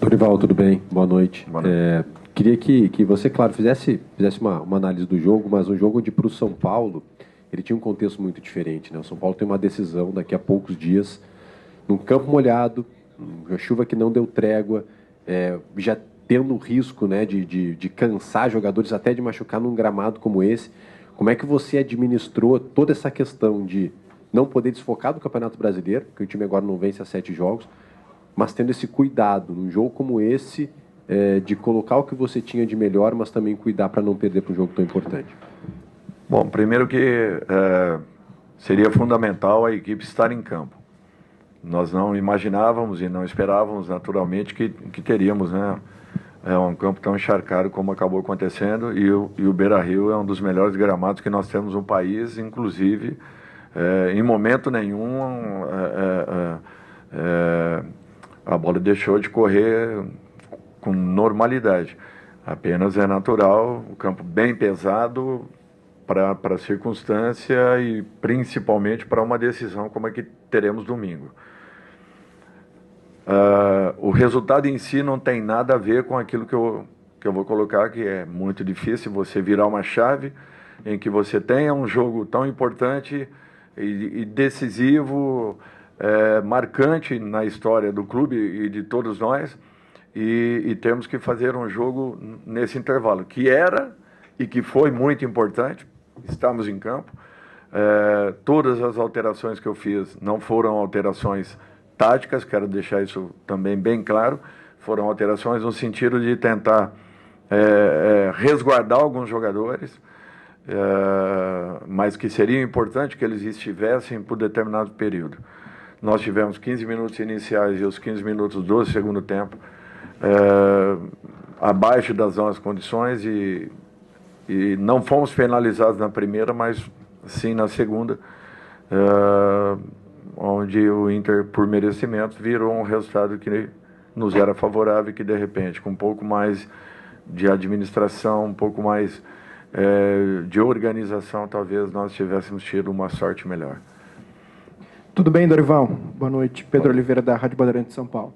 Dorival, tudo bem? Boa noite. Boa noite. Queria que você, claro, fizesse uma análise do jogo, mas um jogo onde para o São Paulo ele tinha um contexto muito diferente, né? O São Paulo tem uma decisão daqui a poucos dias, num campo molhado, uma chuva que não deu trégua, já tendo o risco, né, de cansar jogadores, até de machucar num gramado como esse. Como é que você administrou toda essa questão de não poder desfocar do Campeonato Brasileiro, porque o time agora não vence há 7 jogos, mas tendo esse cuidado num jogo como esse, de colocar o que você tinha de melhor, mas também cuidar para não perder para um jogo tão importante? Bom, primeiro que seria fundamental a equipe estar em campo. Nós não imaginávamos e não esperávamos naturalmente que teríamos, né, um campo tão encharcado como acabou acontecendo, e o Beira-Rio é um dos melhores gramados que nós temos no país, inclusive em momento nenhum a bola deixou de correr com normalidade. Apenas é natural, o campo bem pesado para a circunstância e principalmente para uma decisão como a que teremos domingo. O resultado em si não tem nada a ver com aquilo que eu vou colocar, que é muito difícil você virar uma chave em que você tenha um jogo tão importante e decisivo, marcante na história do clube e de todos nós, e temos que fazer um jogo nesse intervalo, que era e que foi muito importante. Estamos em campo. Todas as alterações que eu fiz não foram alterações táticas, quero deixar isso também bem claro, foram alterações no sentido de tentar resguardar alguns jogadores, mas que seria importante que eles estivessem por determinado período. Nós tivemos 15 minutos iniciais e os 15 minutos do segundo tempo abaixo das nossas condições e não fomos penalizados na primeira, mas sim na segunda, onde o Inter, por merecimento, virou um resultado que nos era favorável e que, de repente, com um pouco mais de administração, um pouco mais de organização, talvez nós tivéssemos tido uma sorte melhor. Tudo bem, Dorival? Boa noite. Pedro Oliveira, da Rádio Bandeirantes de São Paulo.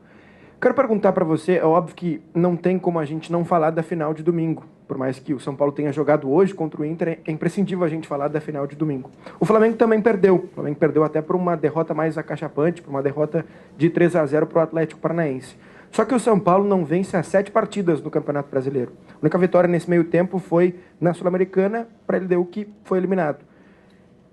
Quero perguntar para você, é óbvio que não tem como a gente não falar da final de domingo. Por mais que o São Paulo tenha jogado hoje contra o Inter, é imprescindível a gente falar da final de domingo. O Flamengo também perdeu. O Flamengo perdeu até por uma derrota mais acachapante, por uma derrota de 3-0 para o Atlético Paranaense. Só que o São Paulo não vence há 7 partidas no Campeonato Brasileiro. A única vitória nesse meio tempo foi na Sul-Americana, para ele deu que foi eliminado.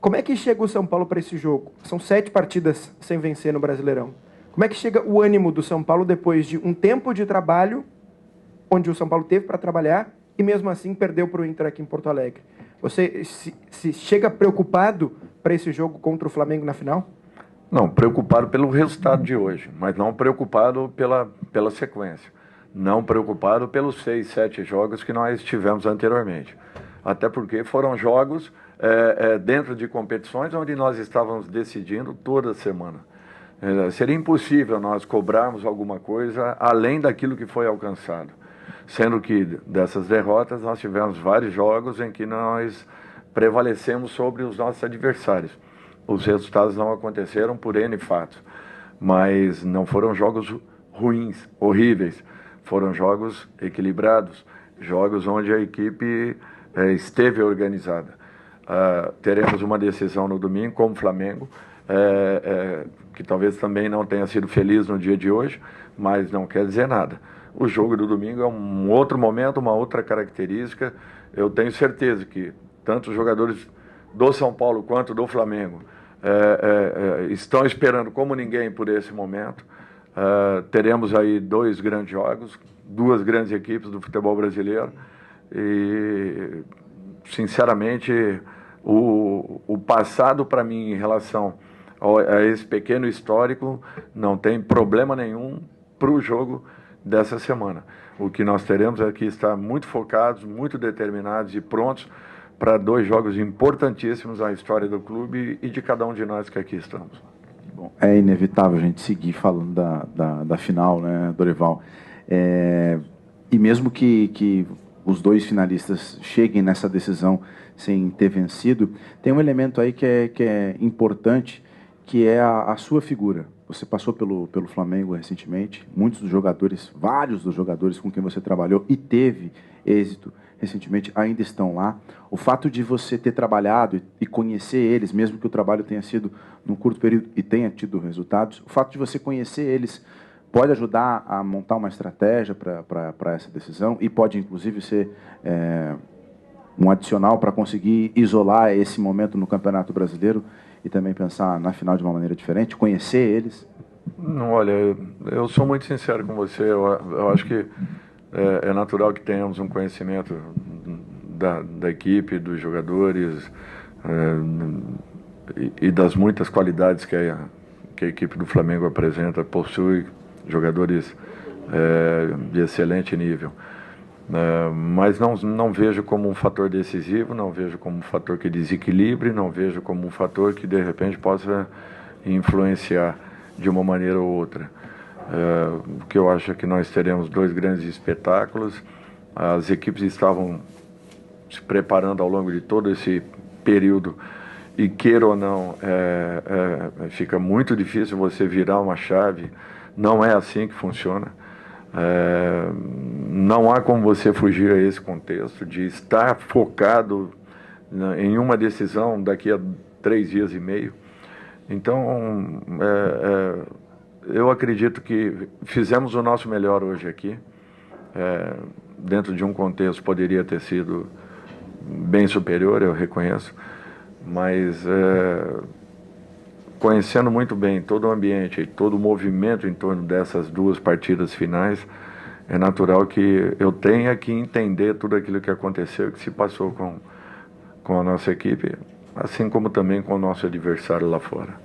Como é que chega o São Paulo para esse jogo? São 7 partidas sem vencer no Brasileirão. Como é que chega o ânimo do São Paulo depois de um tempo de trabalho, onde o São Paulo teve para trabalhar, e mesmo assim perdeu para o Inter aqui em Porto Alegre? Você se chega preocupado para esse jogo contra o Flamengo na final? Não, preocupado pelo resultado de hoje, mas não preocupado pela sequência. Não preocupado pelos 6, 7 jogos que nós tivemos anteriormente. Até porque foram jogos dentro de competições onde nós estávamos decidindo toda semana. Seria impossível nós cobrarmos alguma coisa além daquilo que foi alcançado. Sendo que dessas derrotas nós tivemos vários jogos em que nós prevalecemos sobre os nossos adversários. Os resultados não aconteceram por N fatos, mas não foram jogos ruins, horríveis. Foram jogos equilibrados, jogos onde a equipe esteve organizada. Teremos uma decisão no domingo, como o Flamengo, que talvez também não tenha sido feliz no dia de hoje, mas não quer dizer nada. O jogo do domingo é um outro momento, uma outra característica. Eu tenho certeza que tanto os jogadores do São Paulo quanto do Flamengo estão esperando como ninguém por esse momento. Teremos aí 2 grandes jogos, 2 grandes equipes do futebol brasileiro e, sinceramente, o passado para mim em relação a esse pequeno histórico não tem problema nenhum para o jogo dessa semana. O que nós teremos é que estar muito focados, muito determinados e prontos para 2 jogos importantíssimos na história do clube e de cada um de nós que aqui estamos. Bom, é inevitável a gente seguir falando da final, né, Dorival? E mesmo que os 2 finalistas cheguem nessa decisão sem ter vencido, tem um elemento aí que é importante, que é a sua figura. você passou pelo Flamengo recentemente, vários dos jogadores com quem você trabalhou e teve êxito recentemente ainda estão lá. O fato de você ter trabalhado e conhecer eles, mesmo que o trabalho tenha sido num curto período e tenha tido resultados, o fato de você conhecer eles pode ajudar a montar uma estratégia para essa decisão e pode, inclusive, ser um adicional para conseguir isolar esse momento no Campeonato Brasileiro e também pensar na final de uma maneira diferente, conhecer eles? Não, olha, eu sou muito sincero com você. Eu acho que é natural que tenhamos um conhecimento da equipe, dos jogadores e das muitas qualidades que a equipe do Flamengo apresenta, possui jogadores de excelente nível. Mas não vejo como um fator decisivo, não vejo como um fator que desequilibre, não vejo como um fator que de repente possa influenciar de uma maneira ou outra. O que eu acho é que nós teremos 2 grandes espetáculos. As equipes estavam se preparando ao longo de todo esse período e, queira ou não, fica muito difícil você virar uma chave. Não é assim que funciona. Não há como você fugir a esse contexto de estar focado em uma decisão daqui a 3 dias e meio. Então, eu acredito que fizemos o nosso melhor hoje aqui. Dentro de um contexto poderia ter sido bem superior, eu reconheço, mas conhecendo muito bem todo o ambiente e todo o movimento em torno dessas 2 partidas finais, é natural que eu tenha que entender tudo aquilo que aconteceu, que se passou com a nossa equipe, assim como também com o nosso adversário lá fora.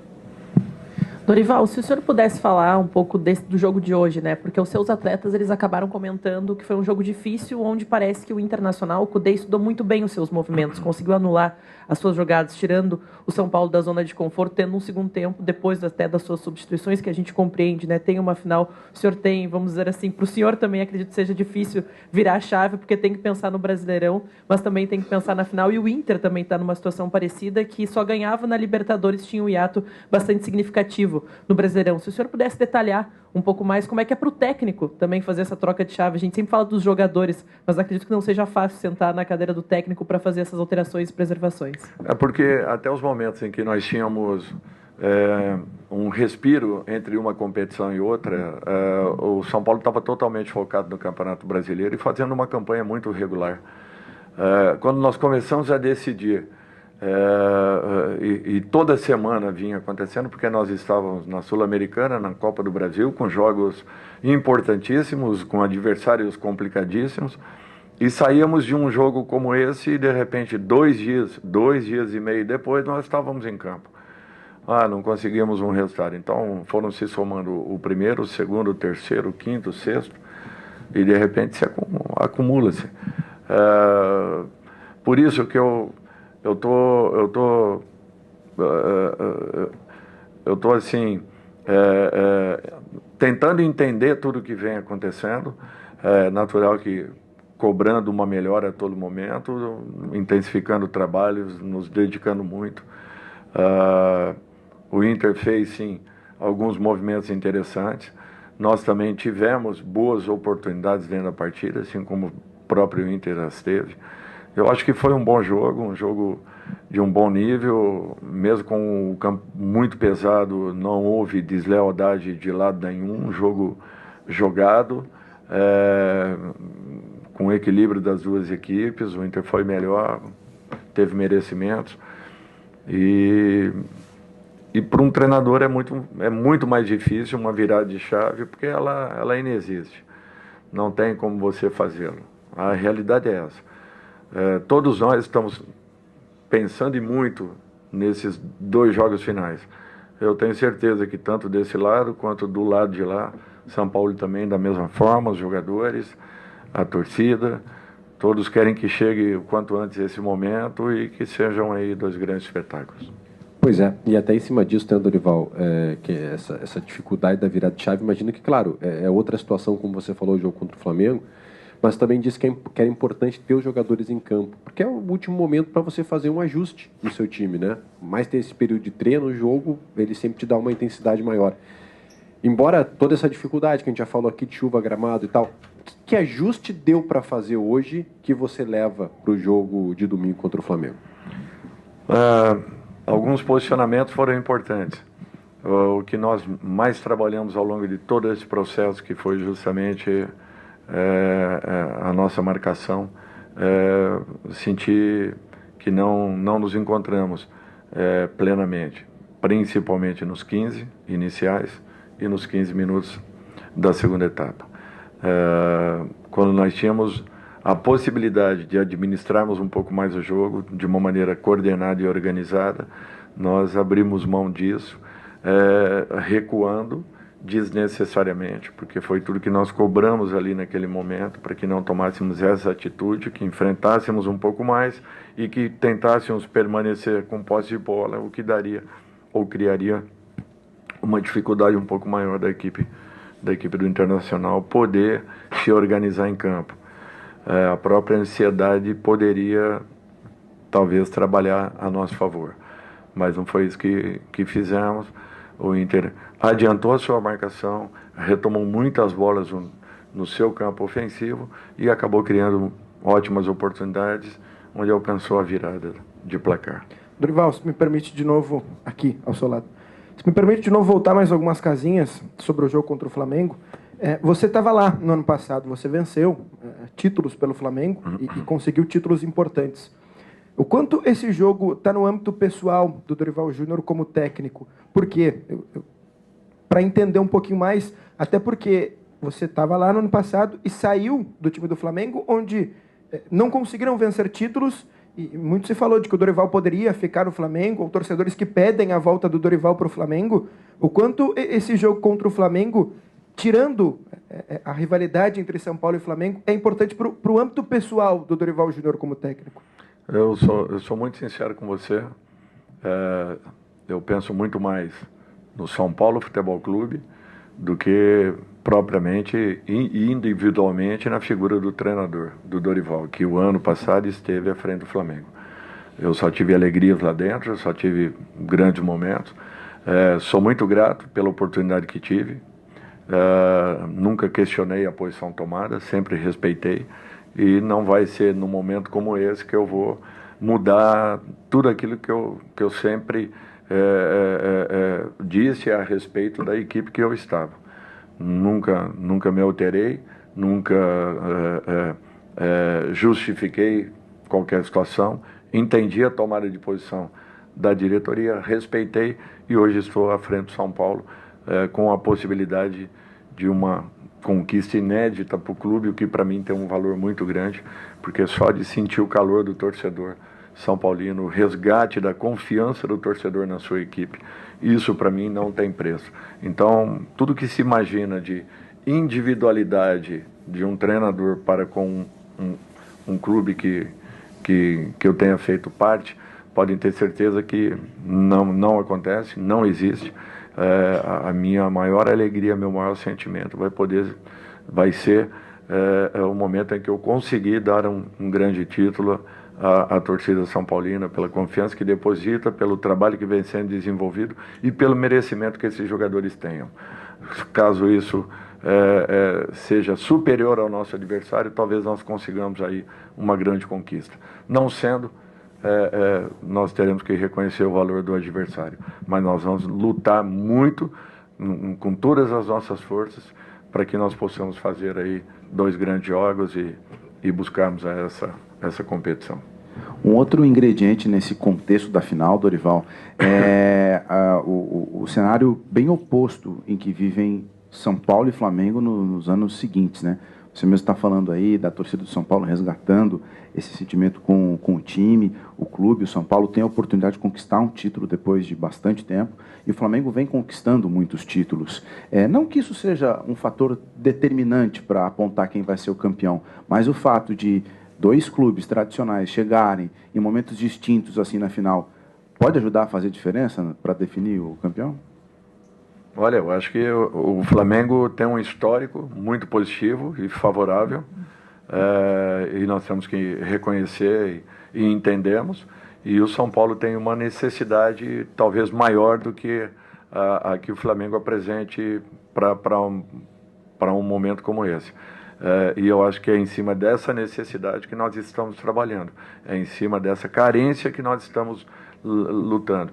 Dorival, se o senhor pudesse falar um pouco do jogo de hoje, né? Porque os seus atletas, eles acabaram comentando que foi um jogo difícil, onde parece que o Internacional, o Kudê, estudou muito bem os seus movimentos, conseguiu anular as suas jogadas, tirando o São Paulo da zona de conforto, tendo um segundo tempo, depois até das suas substituições, que a gente compreende, né? Tem uma final, o senhor tem, vamos dizer assim, para o senhor também acredito que seja difícil virar a chave, porque tem que pensar no Brasileirão, mas também tem que pensar na final, e o Inter também está numa situação parecida, que só ganhava na Libertadores, tinha um hiato bastante significativo no Brasileirão. Se o senhor pudesse detalhar um pouco mais como é que é para o técnico também fazer essa troca de chave. A gente sempre fala dos jogadores, mas acredito que não seja fácil sentar na cadeira do técnico para fazer essas alterações e preservações. É porque até os momentos em que nós tínhamos um respiro entre uma competição e outra, o São Paulo estava totalmente focado no Campeonato Brasileiro e fazendo uma campanha muito regular. Quando nós começamos a decidir, e toda semana vinha acontecendo, porque nós estávamos na Sul-Americana, na Copa do Brasil, com jogos importantíssimos, com adversários complicadíssimos, e saíamos de um jogo como esse e, de repente, 2 dias e meio depois, nós estávamos em campo. Não conseguimos um resultado. Então, foram se somando o primeiro, o segundo, o terceiro, o quinto, o sexto, e, de repente, se acumula-se. Por isso que eu tô assim, tentando entender tudo o que vem acontecendo. É natural que cobrando uma melhora a todo momento, intensificando trabalhos, nos dedicando muito. O Inter fez, sim, alguns movimentos interessantes. Nós também tivemos boas oportunidades dentro da partida, assim como o próprio Inter as teve. Eu acho que foi um bom jogo, um jogo de um bom nível, mesmo com o campo muito pesado, não houve deslealdade de lado nenhum, um jogo jogado, com o equilíbrio das duas equipes. O Inter foi melhor, teve merecimentos, e para um treinador é muito mais difícil uma virada de chave, porque ela inexiste, não tem como você fazê-lo, a realidade é essa. Todos nós estamos pensando e muito nesses 2 jogos finais. Eu tenho certeza que tanto desse lado quanto do lado de lá, São Paulo também da mesma forma, os jogadores, a torcida, todos querem que chegue o quanto antes esse momento e que sejam aí 2 grandes espetáculos. Pois é, e até em cima disso, né, Dorival, que essa dificuldade da virada de chave, imagino que, claro, é outra situação, como você falou, o jogo contra o Flamengo, mas também disse que era importante ter os jogadores em campo, porque é o último momento para você fazer um ajuste no seu time, né? Mais ter esse período de treino, o jogo, ele sempre te dá uma intensidade maior. embora toda essa dificuldade que a gente já falou aqui de chuva, gramado e tal, que ajuste deu para fazer hoje que você leva para o jogo de domingo contra o Flamengo? Alguns posicionamentos foram importantes. O que nós mais trabalhamos ao longo de todo esse processo, que foi justamente a nossa marcação, sentir que não nos encontramos plenamente, principalmente nos 15 iniciais e nos 15 minutos da segunda etapa. Quando nós tínhamos a possibilidade de administrarmos um pouco mais o jogo de uma maneira coordenada e organizada, nós abrimos mão disso, recuando desnecessariamente, porque foi tudo que nós cobramos ali naquele momento, para que não tomássemos essa atitude, que enfrentássemos um pouco mais e que tentássemos permanecer com posse de bola, o que daria ou criaria uma dificuldade um pouco maior da equipe do Internacional poder se organizar em campo. A própria ansiedade poderia talvez trabalhar a nosso favor, mas não foi isso que fizemos. O Inter adiantou a sua marcação, retomou muitas bolas no seu campo ofensivo e acabou criando ótimas oportunidades, onde alcançou a virada de placar. Dorival, se me permite de novo, aqui ao seu lado, se me permite de novo voltar mais algumas casinhas sobre o jogo contra o Flamengo. Você estava lá no ano passado, você venceu títulos pelo Flamengo e conseguiu títulos importantes. O quanto esse jogo está no âmbito pessoal do Dorival Júnior como técnico? Por quê? Para entender um pouquinho mais, até porque você estava lá no ano passado e saiu do time do Flamengo, onde não conseguiram vencer títulos, e muito se falou de que o Dorival poderia ficar no Flamengo, ou torcedores que pedem a volta do Dorival para o Flamengo. O quanto esse jogo contra o Flamengo, tirando a rivalidade entre São Paulo e Flamengo, é importante para o âmbito pessoal do Dorival Júnior como técnico? Eu sou muito sincero com você. Eu penso muito mais no São Paulo Futebol Clube do que propriamente e individualmente na figura do treinador, do Dorival, que o ano passado esteve à frente do Flamengo. Eu só tive alegrias lá dentro, eu só tive grandes momentos. Sou muito grato pela oportunidade que tive. Nunca questionei a posição tomada, sempre respeitei. E não vai ser num momento como esse que eu vou mudar tudo aquilo que eu sempre disse a respeito da equipe que eu estava. Nunca me alterei, nunca justifiquei qualquer situação, entendi a tomada de posição da diretoria, respeitei e hoje estou à frente do São Paulo com a possibilidade de uma conquista inédita para o clube, o que para mim tem um valor muito grande, porque só de sentir o calor do torcedor são paulino, o resgate da confiança do torcedor na sua equipe, isso para mim não tem preço. Então, tudo que se imagina de individualidade de um treinador para com um clube que eu tenha feito parte, podem ter certeza que não acontece, não existe. A minha maior alegria, meu maior sentimento vai ser o momento em que eu conseguir dar um grande título à torcida São Paulina, pela confiança que deposita, pelo trabalho que vem sendo desenvolvido e pelo merecimento que esses jogadores tenham. Caso isso seja superior ao nosso adversário, talvez nós consigamos aí uma grande conquista. Não sendo, nós teremos que reconhecer o valor do adversário, mas nós vamos lutar muito com todas as nossas forças para que nós possamos fazer aí 2 grandes jogos e buscarmos essa competição. Um outro ingrediente nesse contexto da final, Dorival, é o cenário bem oposto em que vivem São Paulo e Flamengo nos anos seguintes, né? Você mesmo está falando aí da torcida do São Paulo resgatando esse sentimento com o time, o clube. O São Paulo tem a oportunidade de conquistar um título depois de bastante tempo e o Flamengo vem conquistando muitos títulos. Não que isso seja um fator determinante para apontar quem vai ser o campeão, mas o fato de 2 clubes tradicionais chegarem em momentos distintos assim na final pode ajudar a fazer diferença para definir o campeão? Olha, eu acho que o Flamengo tem um histórico muito positivo e favorável, e nós temos que reconhecer e entendemos, e o São Paulo tem uma necessidade talvez maior do que a que o Flamengo apresente para um momento como esse. E eu acho que é em cima dessa necessidade que nós estamos trabalhando, é em cima dessa carência que nós estamos lutando.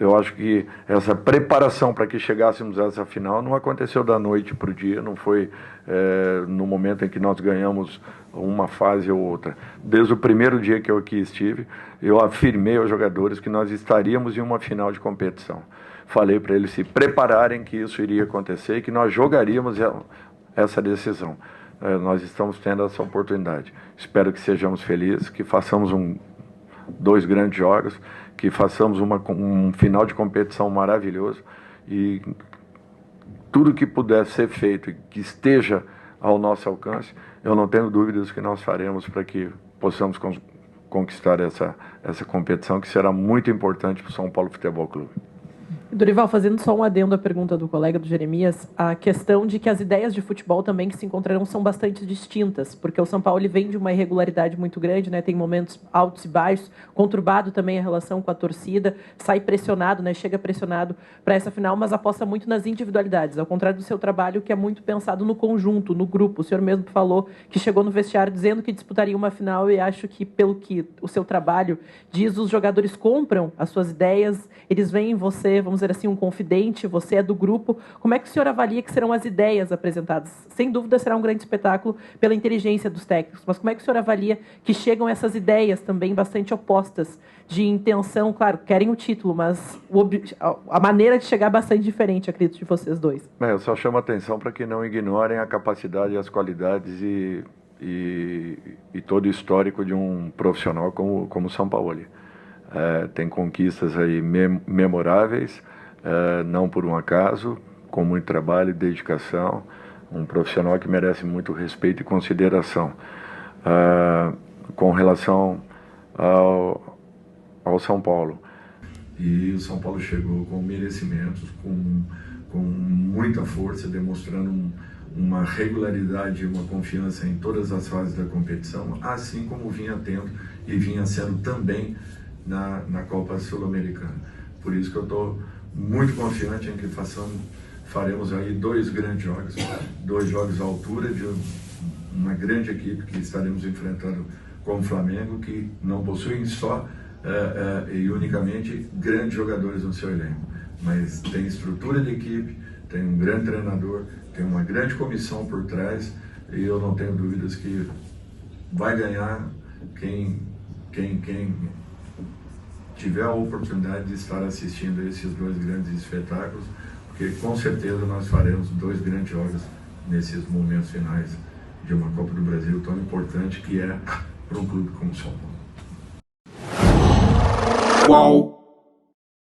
Eu acho que essa preparação para que chegássemos a essa final não aconteceu da noite para o dia, não foi no momento em que nós ganhamos uma fase ou outra. Desde o primeiro dia que eu aqui estive, eu afirmei aos jogadores que nós estaríamos em uma final de competição. Falei para eles se prepararem que isso iria acontecer e que nós jogaríamos essa decisão. Nós estamos tendo essa oportunidade. Espero que sejamos felizes, que façamos dois grandes jogos, que façamos um final de competição maravilhoso e tudo que puder ser feito e que esteja ao nosso alcance, eu não tenho dúvidas que nós faremos para que possamos conquistar essa competição, que será muito importante para o São Paulo Futebol Clube. Dorival, fazendo só um adendo à pergunta do colega do Jeremias, a questão de que as ideias de futebol também que se encontrarão são bastante distintas, porque o São Paulo ele vem de uma irregularidade muito grande, né? Tem momentos altos e baixos, conturbado também a relação com a torcida, sai pressionado, né? Chega pressionado para essa final, mas aposta muito nas individualidades, ao contrário do seu trabalho, que é muito pensado no conjunto, no grupo. O senhor mesmo falou que chegou no vestiário dizendo que disputaria uma final e acho que, pelo que o seu trabalho diz, os jogadores compram as suas ideias, eles veem em você, vamos dizer assim, um confidente, você é do grupo. Como é que o senhor avalia que serão as ideias apresentadas? Sem dúvida será um grande espetáculo pela inteligência dos técnicos, mas como é que o senhor avalia que chegam essas ideias também bastante opostas, de intenção, claro, querem o título, mas a maneira de chegar é bastante diferente, acredito, de vocês dois. Eu só chamo a atenção para que não ignorem a capacidade, as qualidades e todo o histórico de um profissional como o Sampaoli. Tem conquistas aí memoráveis, não por um acaso, com muito trabalho e dedicação, um profissional que merece muito respeito e consideração. Com relação ao São Paulo. E o São Paulo chegou com merecimentos, com muita força, demonstrando uma regularidade e uma confiança em todas as fases da competição, assim como vinha tendo e vinha sendo também na Copa Sul-Americana. Por isso que eu estou muito confiante em que faremos aí dois jogos à altura de uma grande equipe que estaremos enfrentando com o Flamengo, que não possui só e unicamente grandes jogadores no seu elenco, mas tem estrutura de equipe, tem um grande treinador, tem uma grande comissão por trás, e eu não tenho dúvidas que vai ganhar quem tiver a oportunidade de estar assistindo esses dois grandes espetáculos, porque com certeza nós faremos dois grandes jogos nesses momentos finais de uma Copa do Brasil tão importante que é para um clube como o São Paulo. Qual?